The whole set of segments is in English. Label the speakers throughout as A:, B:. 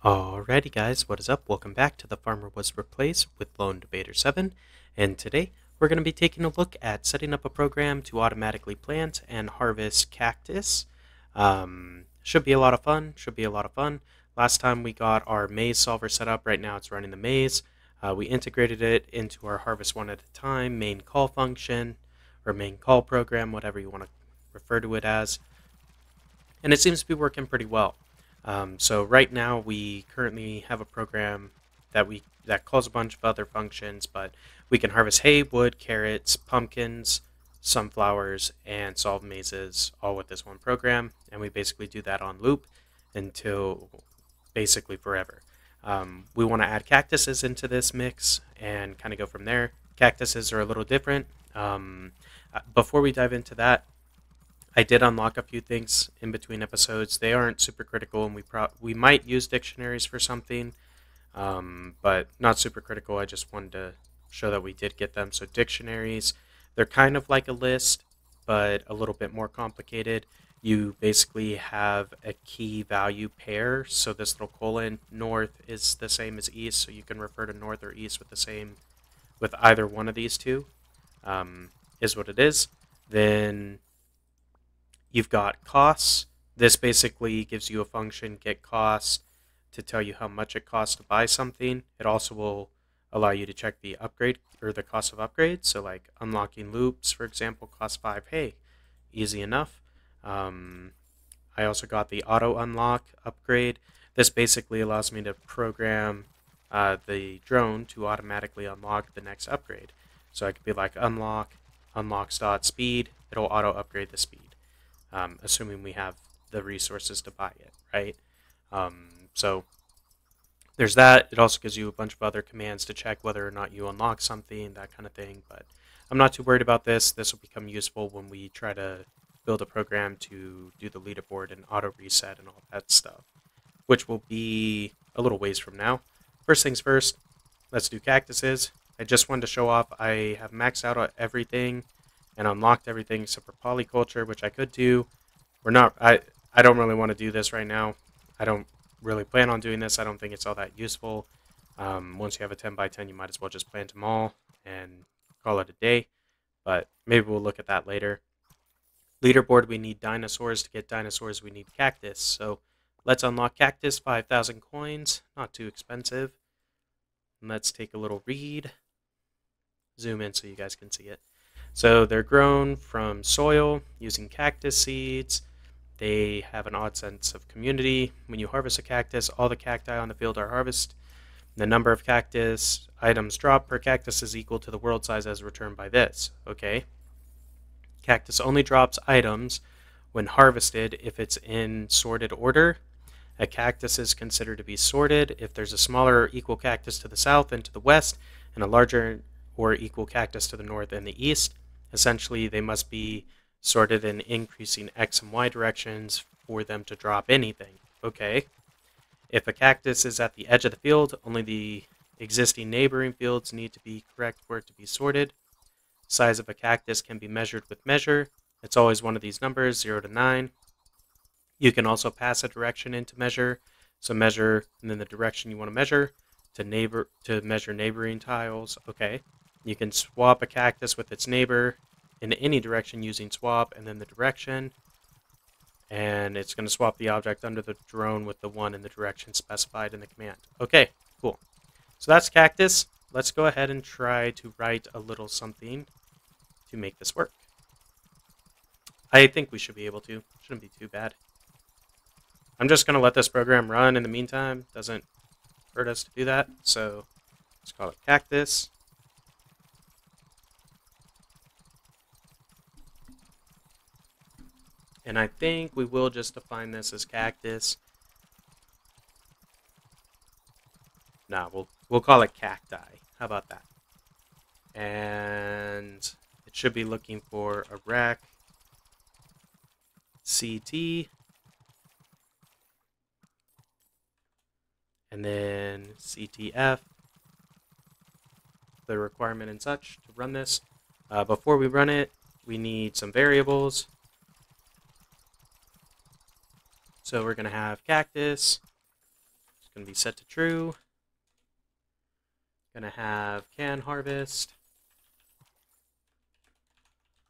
A: Alrighty guys, what is up? Welcome back to The Farmer Was Replaced with Lone Debater 7, and today we're going to be taking a look at setting up a program to automatically plant and harvest cactus. Should be a lot of fun. Last time we got our maze solver set up. Right now it's running the maze. We integrated it into our harvest one at a time main call function, or main call program, whatever you want to refer to it as, and it seems to be working pretty well. So right now we currently have a program that calls a bunch of other functions, but we can harvest hay, wood, carrots, pumpkins, sunflowers, and solve mazes all with this one program, and we basically do that on loop until basically forever. We want to add cactuses into this mix and kind of go from there. Cactuses are a little different. Before we dive into that, I did unlock a few things in between episodes. They aren't super critical, and we might use dictionaries for something, but not super critical. I just wanted to show that we did get them. So dictionaries, they're kind of like a list, but a little bit more complicated. You basically have a key value pair. So this little colon, north is the same as east, so you can refer to north or east with either one of these two, is what it is. Then you've got costs. This basically gives you a function, get cost, to tell you how much it costs to buy something. It also will allow you to check the upgrade or the cost of upgrades. So like unlocking loops, for example, costs 5. Hey, easy enough. I also got the auto unlock upgrade. This basically allows me to program the drone to automatically unlock the next upgrade. So I could be like unlocks.speed. It'll auto upgrade the speed. Assuming we have the resources to buy it, right? So there's that. It also gives you a bunch of other commands to check whether or not you unlock something, that kind of thing. But I'm not too worried about this. This will become useful when we try to build a program to do the leaderboard and auto reset and all that stuff, which will be a little ways from now. First things first, let's do cactuses. I just wanted to show off I have maxed out on everything and unlocked everything except for polyculture, which I could do. I don't really want to do this right now. I don't really plan on doing this. I don't think it's all that useful. Once you have a 10 by 10, you might as well just plant them all and call it a day. But maybe we'll look at that later. Leaderboard, we need dinosaurs. To get dinosaurs, we need cactus. So let's unlock cactus, 5,000 coins. Not too expensive. And let's take a little read. Zoom in so you guys can see it. So they're grown from soil using cactus seeds. They have an odd sense of community. When you harvest a cactus, all the cacti on the field are harvested. The number of cactus items dropped per cactus is equal to the world size as returned by this. Okay. Cactus only drops items when harvested if it's in sorted order. A cactus is considered to be sorted if there's a smaller or equal cactus to the south and to the west, and a larger or equal cactus to the north and the east. Essentially, they must be sorted in increasing X and Y directions for them to drop anything. Okay. If a cactus is at the edge of the field, only the existing neighboring fields need to be correct for it to be sorted. Size of a cactus can be measured with measure. It's always one of these numbers, 0 to 9. You can also pass a direction into measure. So measure and then the direction you want to measure to measure neighboring tiles. Okay. You can swap a cactus with its neighbor in any direction using swap and then the direction. And it's going to swap the object under the drone with the one in the direction specified in the command. Okay, cool. So that's cactus. Let's go ahead and try to write a little something to make this work. I think we should be able to. Shouldn't be too bad. I'm just going to let this program run in the meantime. Doesn't hurt us to do that. So let's call it cactus. And I think we will just define this as cactus. Nah, we'll call it cacti. How about that? And it should be looking for a rec CT. And then CTF. The requirement and such to run this. Before we run it, we need some variables. So we're going to have cactus going to be set to true. Going to have can harvest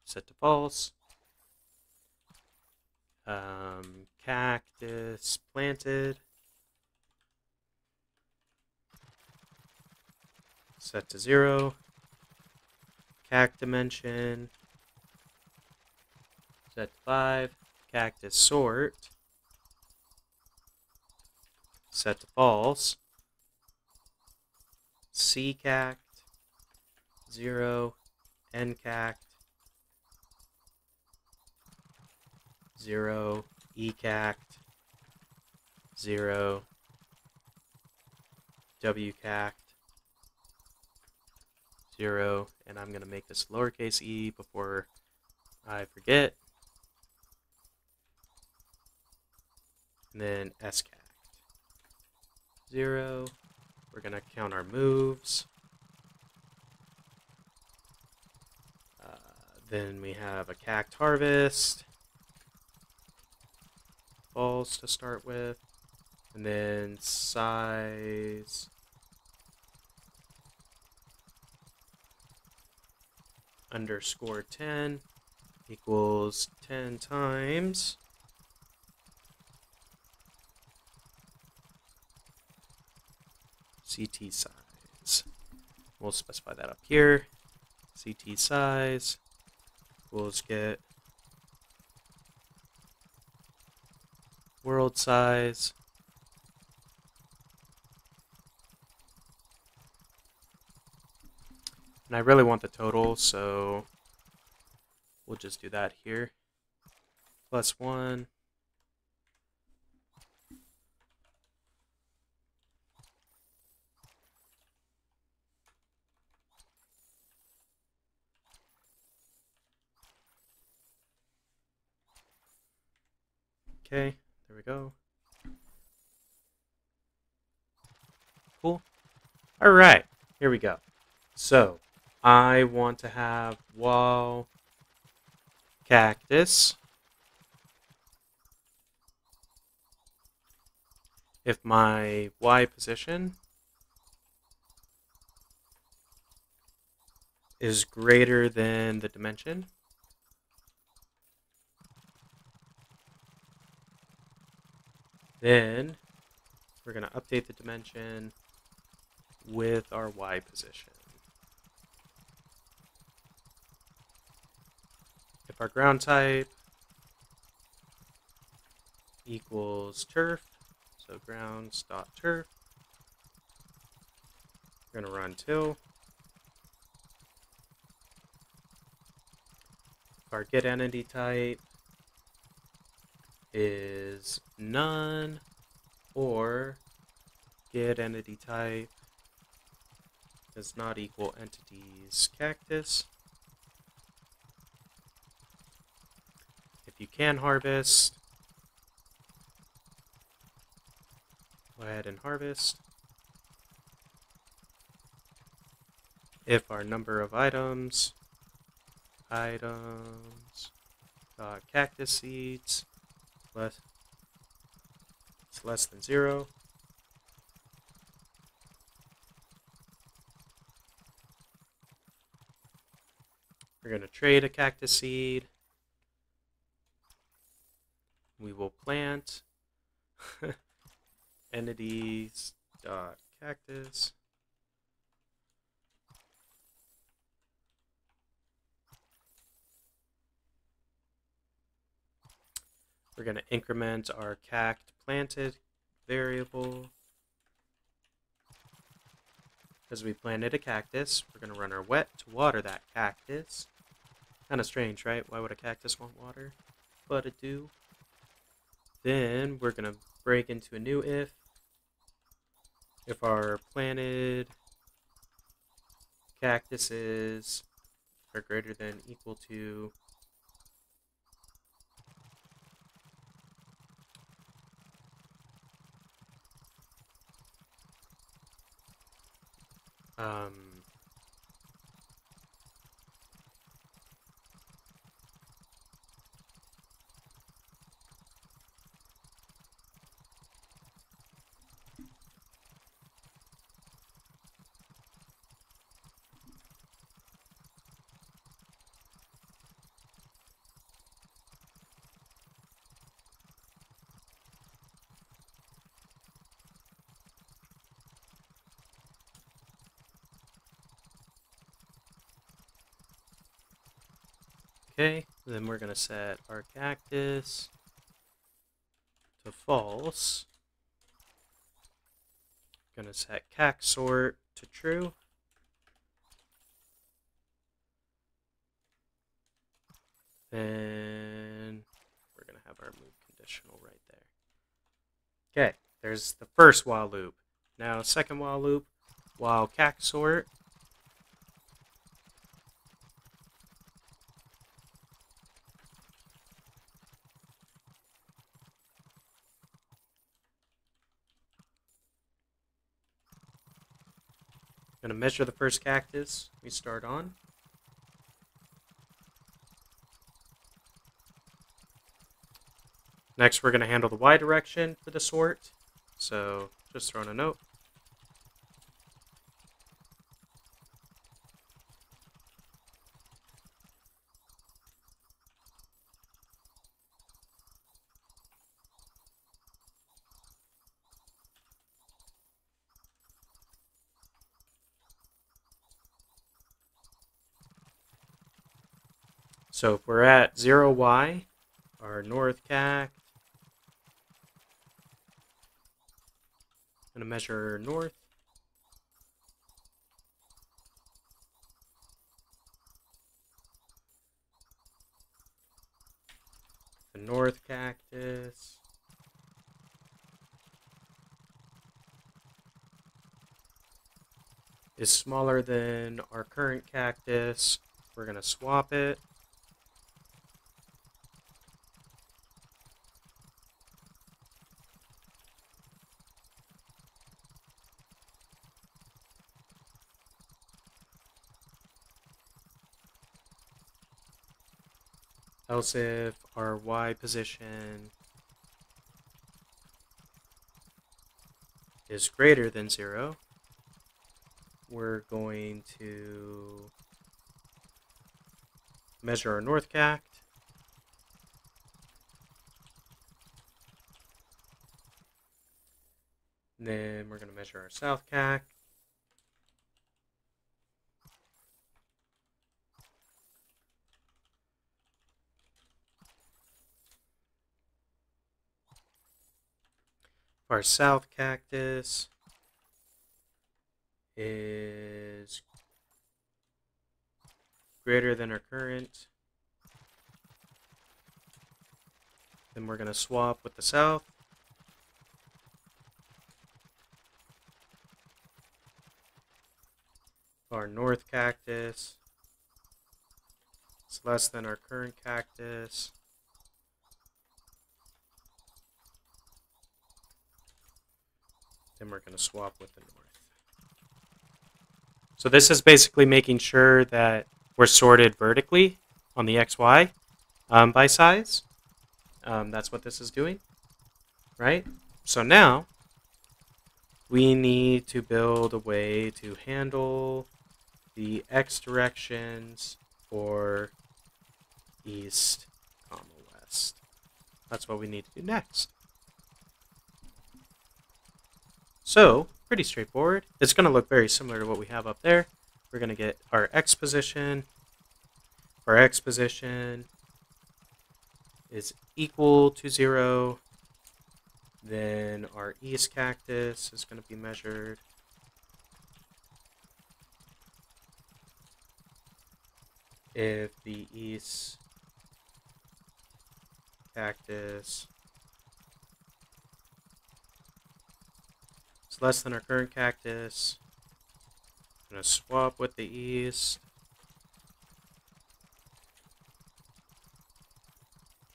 A: set to false. Cactus planted set to 0. Cact dimension set to 5. Cactus sort set to false. Ccact 0. Ncact 0. Ecact 0. Wcact 0. And I'm going to make this lowercase e before I forget. And then scact 0. We're going to count our moves. Then we have a cact harvest. False to start with. And then size underscore 10 equals 10 times CT size. We'll specify that up here. CT size equals get world size and I really want the total, so we'll just do that here. +1 okay, there we go. Cool. All right, here we go. So I want to have while cactus, if my Y position is greater than the dimension, then we're going to update the dimension with our Y position. If our ground type equals turf, so grounds.turf, we're going to run till. If our get entity type is none or get entity type does not equal entities cactus. If you can harvest, go ahead and harvest. If our number of items cactus seeds it's less than 0, we're going to trade a cactus seed. We will plant entities.cactus. We're going to increment our cact planted variable. Because we planted a cactus, we're going to run our wet to water that cactus. Kind of strange, right? Why would a cactus want water? But it do. Then we're going to break into a new if. If our planted cactuses are greater than equal to Okay, then we're going to set our cactus to false. Going to set cac sort to true. Then we're going to have our move conditional right there. Okay, there's the first while loop. Now, second while loop, while cac sort. Going to measure the first cactus we start on. Next, we're going to handle the Y direction for the sort. So, just throwing a note. So if we're at 0y, our north cac, going to measure north. The north cactus is smaller than our current cactus. We're going to swap it. Else if our Y position is greater than 0, we're going to measure our north cact. Then we're going to measure our south cact. Our south cactus is greater than our current. Then we're going to swap with the south. Our north cactus is less than our current cactus. Then we're going to swap with the north. So this is basically making sure that we're sorted vertically on the XY by size. That's what this is doing, right? So now we need to build a way to handle the X directions for east, west. That's what we need to do next. So, pretty straightforward. It's going to look very similar to what we have up there. We're going to get our X position. Our X position is equal to 0. Then our east cactus is going to be measured. If the east cactus is less than our current cactus, I'm going to swap with the east.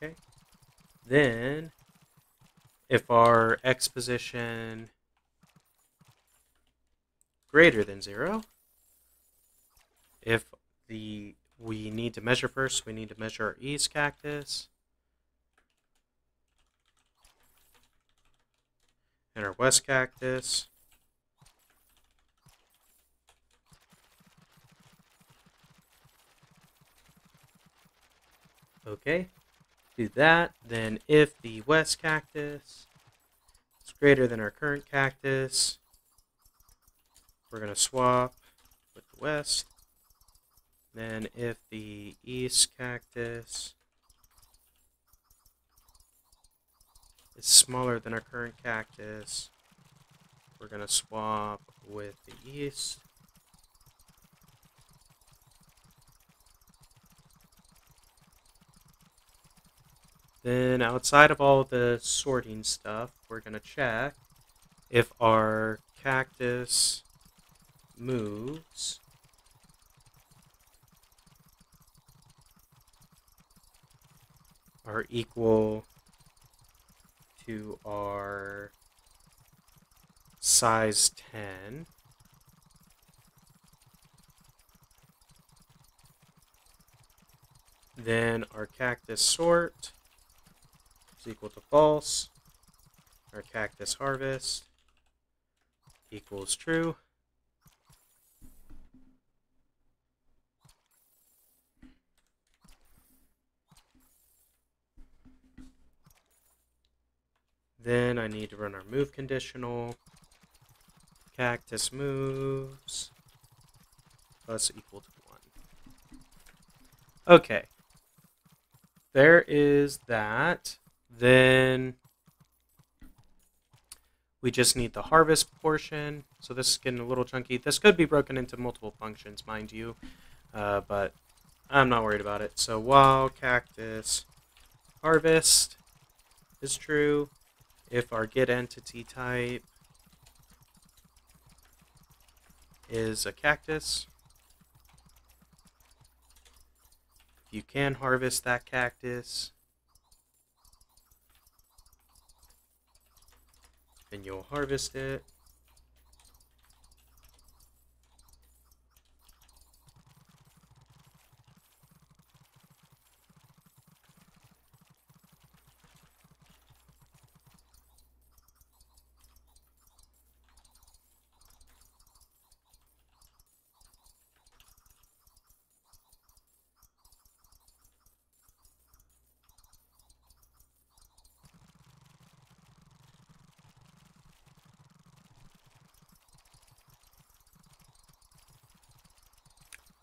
A: Okay. Then, if our X position greater than 0, if we need to measure first, we need to measure our east cactus and our west cactus. Okay, do that. Then if the west cactus is greater than our current cactus, we're going to swap with the west. Then if the east cactus is smaller than our current cactus, we're going to swap with the east. Then outside of all the sorting stuff, we're going to check if our cactus moves are equal to our size 10. Then our cactus sort is equal to false. Our cactus harvest equals true. Then I need to run our move conditional. Cactus moves plus equal to 1. Okay. There is that. Then we just need the harvest portion. So this is getting a little chunky. This could be broken into multiple functions, mind you. But I'm not worried about it. So while cactus harvest is true, if our get entity type is a cactus, you can harvest that cactus, then you'll harvest it.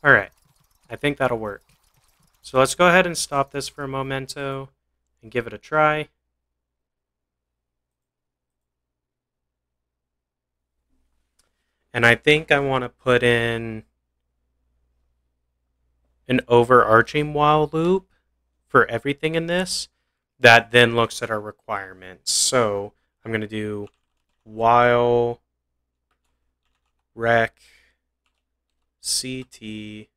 A: Alright, I think that'll work. So let's go ahead and stop this for a momento and give it a try. And I think I want to put in an overarching while loop for everything in this that then looks at our requirements. So I'm going to do while rec CT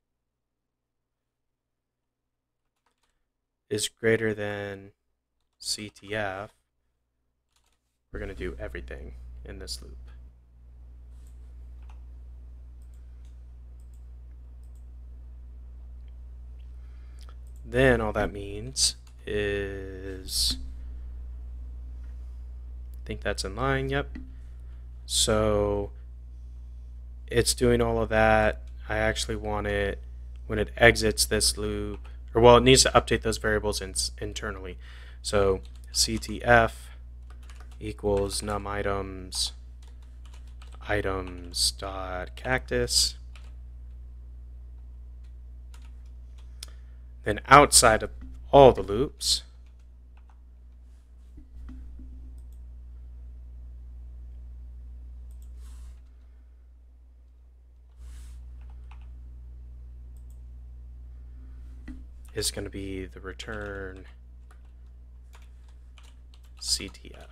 A: is greater than CTF. We're going to do everything in this loop. Then all that means is, I think that's in line, yep. So it's doing all of that. I actually want it, when it exits this loop, or well, it needs to update those variables internally. So CTF equals num items dot cactus. Then outside of all the loops, is going to be the return CTF.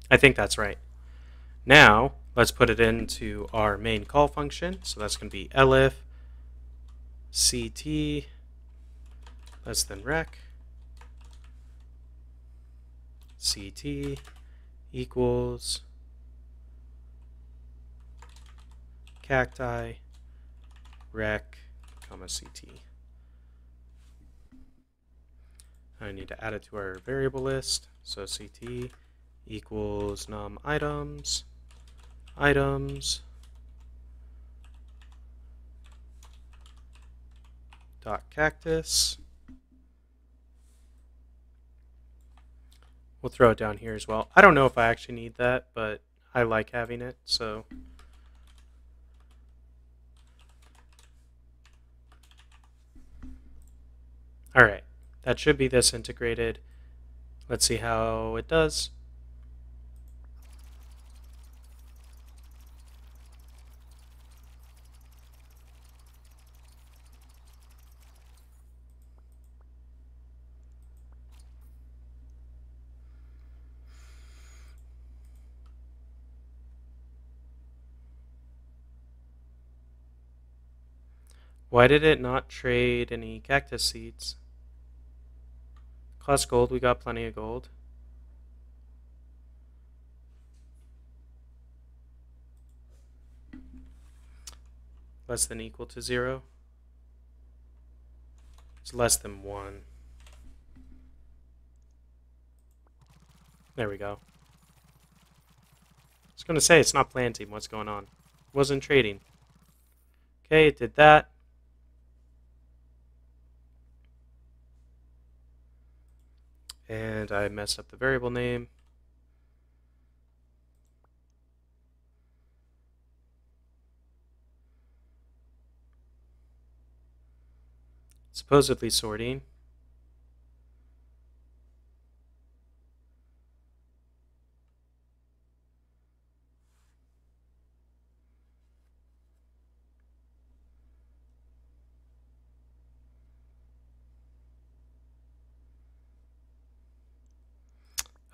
A: I think that's right. Now, let's put it into our main call function. So that's going to be elif CT less than rec CT equals cacti rec comma CT. I need to add it to our variable list. So CT equals num items dot cactus. We'll throw it down here as well. I don't know if I actually need that, but I like having it, so. Alright, that should be this integrated. Let's see how it does. Why did it not trade any cactus seeds? Cost gold, we got plenty of gold. Less than equal to 0. It's less than 1. There we go. I was going to say, it's not planting. What's going on? It wasn't trading. Okay, it did that. And I messed up the variable name. Supposedly sorting.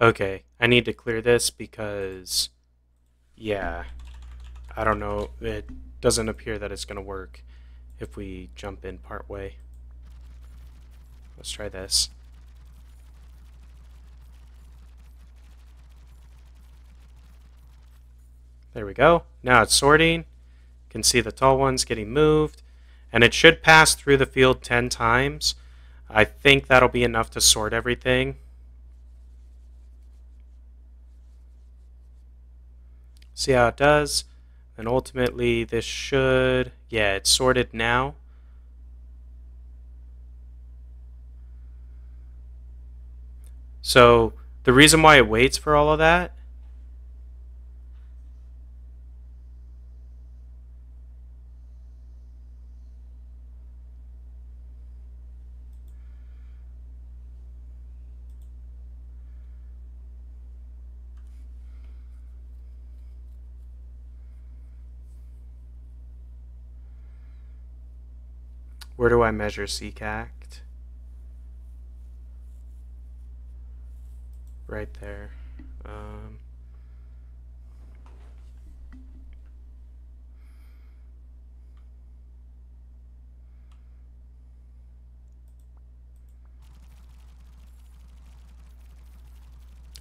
A: Okay, I need to clear this because, yeah, I don't know. It doesn't appear that it's going to work if we jump in part way. Let's try this. There we go. Now it's sorting. You can see the tall ones getting moved. And it should pass through the field 10 times. I think that'll be enough to sort everything. See how it does. And ultimately this should, yeah, it's sorted now. So the reason why it waits for all of that where do I measure CCACT? Right there.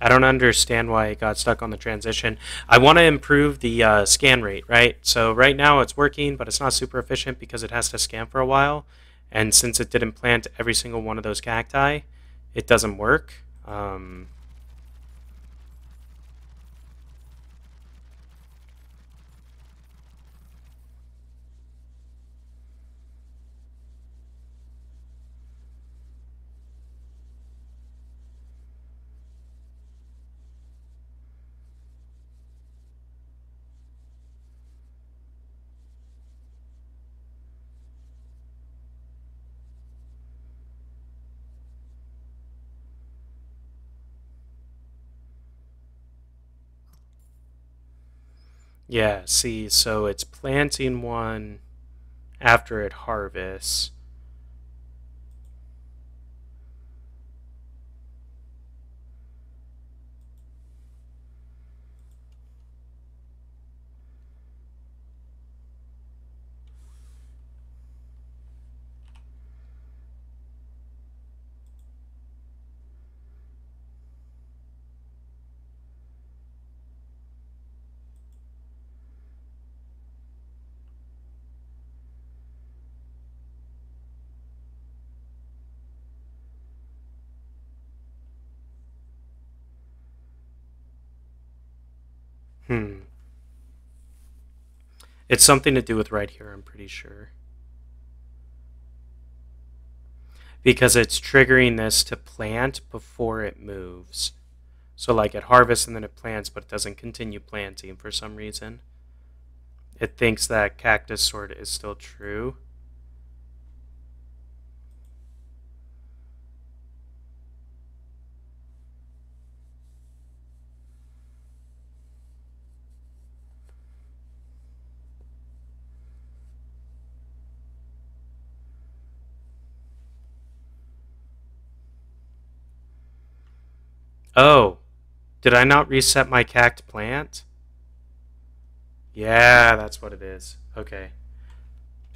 A: I don't understand why it got stuck on the transition. I want to improve the scan rate, right? So right now it's working, but it's not super efficient because it has to scan for a while. And since it didn't plant every single one of those cacti, it doesn't work. Yeah, see, so it's planting one after it harvests. It's something to do with right here, I'm pretty sure. Because it's triggering this to plant before it moves. So like it harvests and then it plants, but it doesn't continue planting for some reason. It thinks that cactus sort is still true. Oh, did I not reset my cact plant? Yeah, that's what it is. Okay.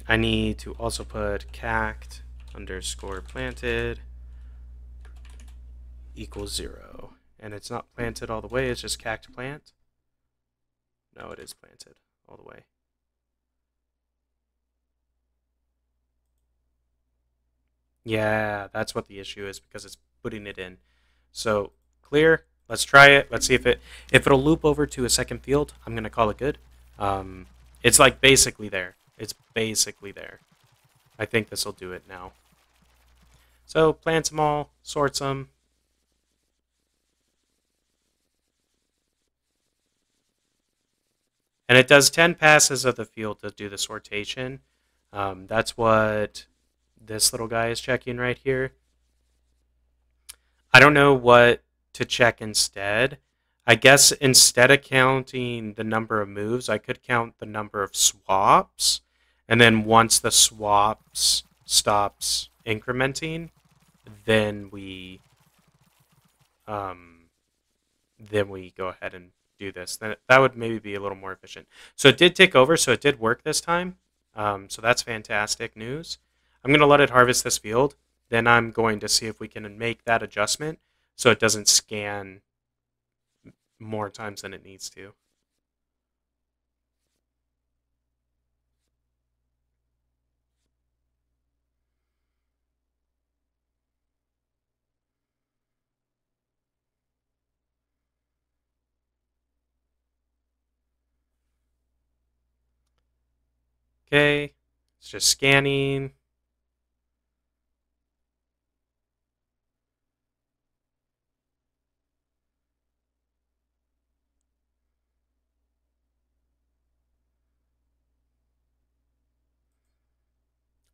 A: I need to also put cact underscore planted equals 0. And it's not planted all the way, it's just cact plant. No, it is planted all the way. Yeah, that's what the issue is because it's putting it in. So clear. Let's try it. Let's see if it'll loop over to a second field. I'm gonna call it good. It's like basically there. It's basically there. I think this will do it now. So plants them all, sorts them. And it does 10 passes of the field to do the sortation. That's what this little guy is checking right here. I don't know what to check instead. I guess instead of counting the number of moves, I could count the number of swaps. And then once the swaps stops incrementing, then we go ahead and do this. Then that would maybe be a little more efficient. So it did take over, so it did work this time. So that's fantastic news. I'm going to let it harvest this field. Then I'm going to see if we can make that adjustment so it doesn't scan more times than it needs to. Okay, it's just scanning.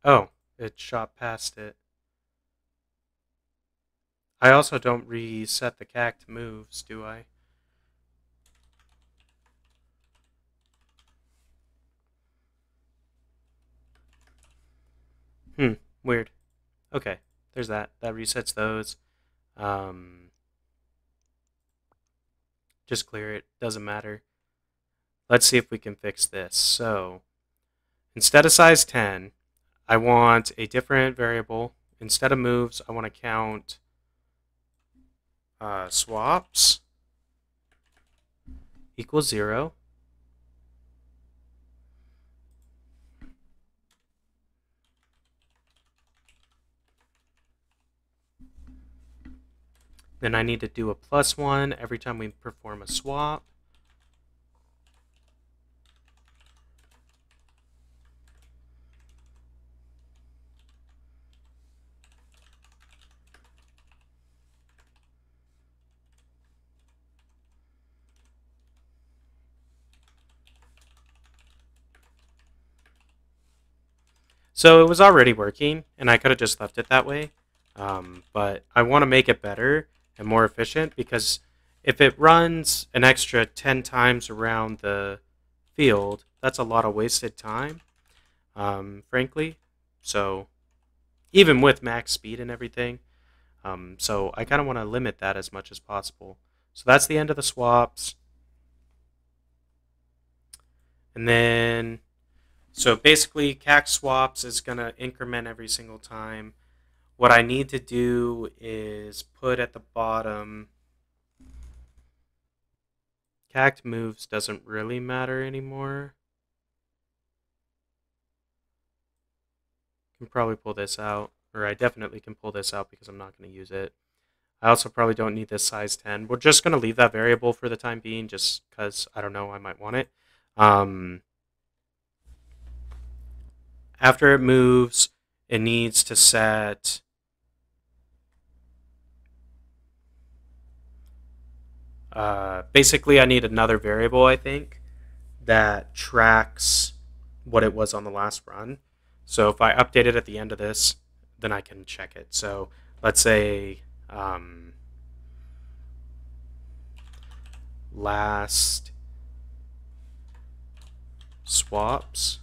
A: Oh, it shot past it. I also don't reset the cact moves, do I? Weird. Okay, there's that. That resets those. Just clear it. Doesn't matter. Let's see if we can fix this. So, instead of size 10, I want a different variable. Instead of moves, I want to count swaps equals 0. Then I need to do a +1 every time we perform a swap. So it was already working, and I could have just left it that way. But I want to make it better and more efficient because if it runs an extra 10 times around the field, that's a lot of wasted time, frankly. So even with max speed and everything. So I kind of want to limit that as much as possible. So that's the end of the swaps. And then, so basically cact swaps is going to increment every single time. What I need to do is put at the bottom, cact moves doesn't really matter anymore. I can probably pull this out, or I definitely can pull this out because I'm not going to use it. I also probably don't need this size 10. We're just going to leave that variable for the time being just because, I don't know, I might want it. After it moves, it needs to set basically I need another variable, I think, that tracks what it was on the last run. So if I update it at the end of this, then I can check it. So let's say last swaps.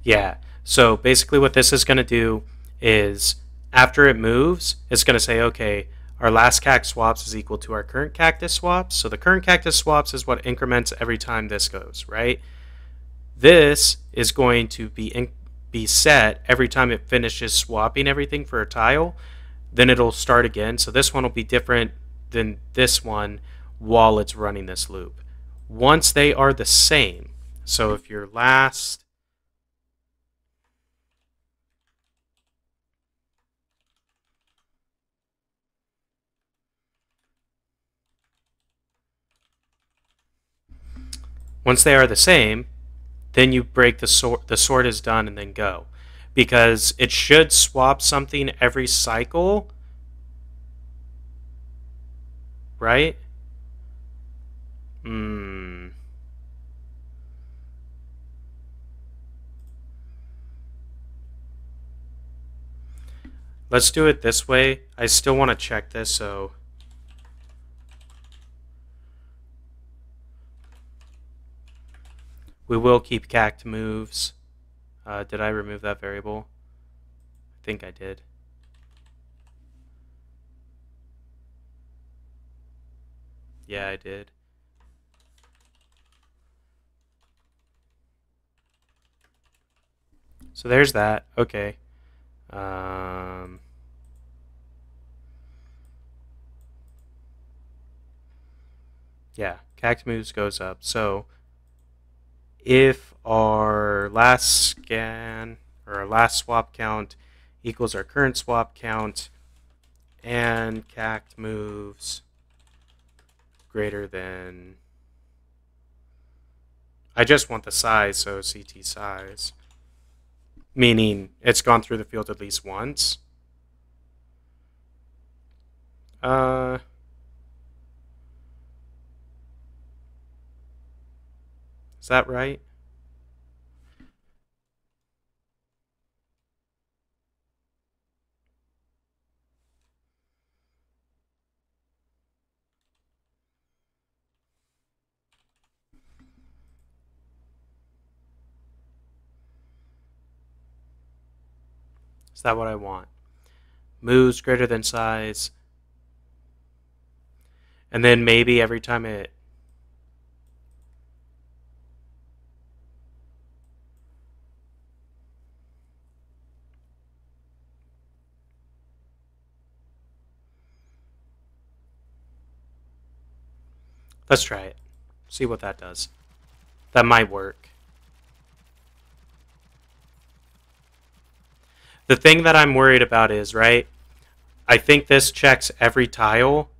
A: Yeah, so basically what this is going to do is after it moves, it's going to say, okay, our last cact swaps is equal to our current cactus swaps. So the current cactus swaps is what increments every time this goes, right? This is going to be set every time it finishes swapping everything for a tile. Then it'll start again. So this one will be different than this one while it's running this loop. Once they are the same, so if your last once they are the same, then you break the sort. The sort is done, and then go, because it should swap something every cycle, right? Let's do it this way. I still want to check this, so we will keep cact moves. Did I remove that variable? I think I did. Yeah, I did. So there's that. Okay. Yeah, cact moves goes up. So if our last scan or our last swap count equals our current swap count and cact moves greater than, I just want the size, so CT size, meaning it's gone through the field at least once. Is that right? Is that what I want? Moves greater than size. And then maybe every time it... Let's try it. See what that does. That might work. The thing that I'm worried about is, right, I think this checks every tile.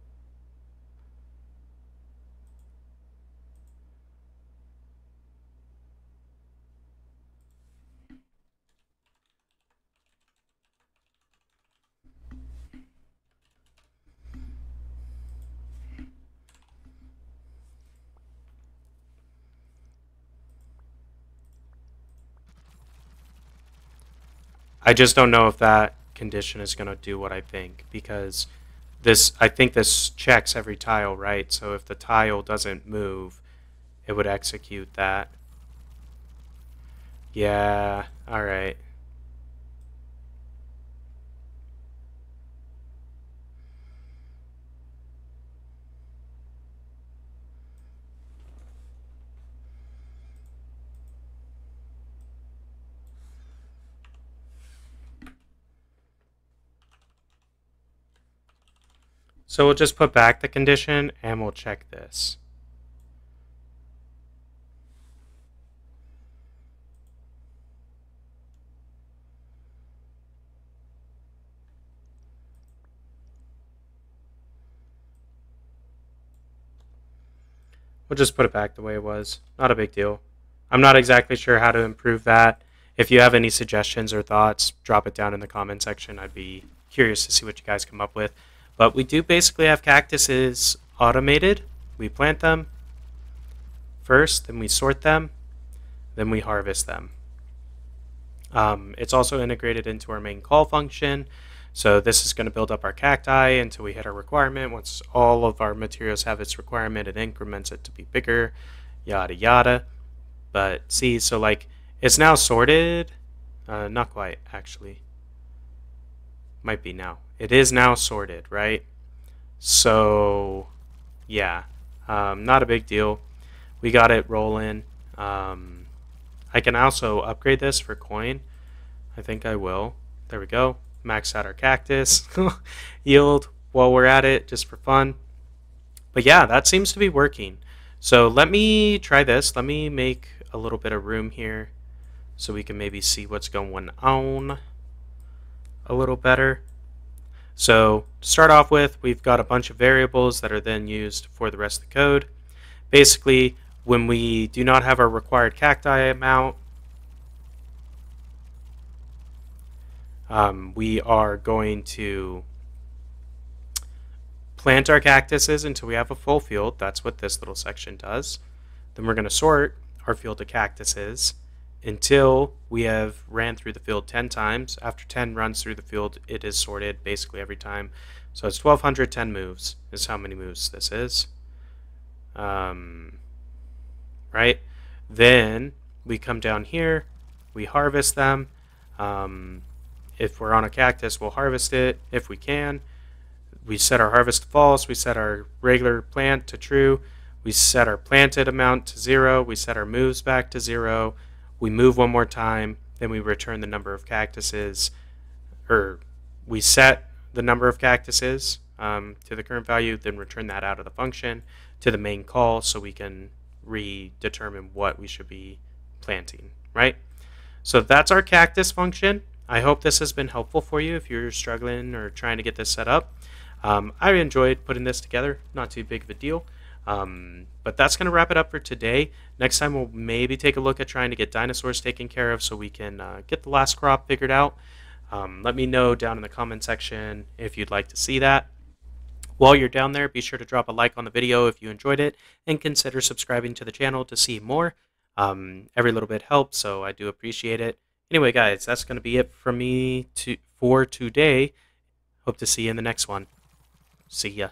A: I just don't know if that condition is going to do what I think, because I think this checks every tile, right? So if the tile doesn't move, it would execute that. Yeah, all right. So we'll just put back the condition and we'll check this. We'll just put it back the way it was. Not a big deal. I'm not exactly sure how to improve that. If you have any suggestions or thoughts, drop it down in the comment section. I'd be curious to see what you guys come up with. But we do basically have cactuses automated. We plant them first, then we sort them, then we harvest them. It's also integrated into our main call function. So this is going to build up our cacti until we hit our requirement. Once all of our materials have its requirement, it increments it to be bigger, yada yada. But see, so like it's now sorted. Not quite, actually. Might be now. It is now sorted, right? So yeah, not a big deal. We got it rolling. I can also upgrade this for coin. I think I will. There we go. Max out our cactus yield while we're at it, just for fun. But yeah, that seems to be working. So let me try this. Let me make a little bit of room here so we can maybe see what's going on a little better. So to start off with, we've got a bunch of variables that are then used for the rest of the code. Basically, when we do not have our required cacti amount, we are going to plant our cactuses until we have a full field. That's what this little section does. Then we're going to sort our field of cactuses until we have ran through the field 10 times. After 10 runs through the field, it is sorted basically every time. So it's 1210 moves is how many moves this is. Right? Then we come down here, we harvest them. If we're on a cactus, we'll harvest it if we can. We set our harvest to false, we set our regular plant to true, we set our planted amount to 0, we set our moves back to 0, we move one more time, then we return the number of cactuses, or we set the number of cactuses to the current value, then return that out of the function to the main call so we can redetermine what we should be planting, right? So that's our cactus function. I hope this has been helpful for you if you're struggling or trying to get this set up. I enjoyed putting this together, not too big of a deal. But that's going to wrap it up for today. Next time we'll maybe take a look at trying to get dinosaurs taken care of so we can get the last crop figured out. Let me know down in the comment section if you'd like to see that. While you're down there, be sure to drop a like on the video if you enjoyed it, and consider subscribing to the channel to see more. Every little bit helps, so I do appreciate it. Anyway, guys, that's going to be it from me for today. Hope to see you in the next one. See ya.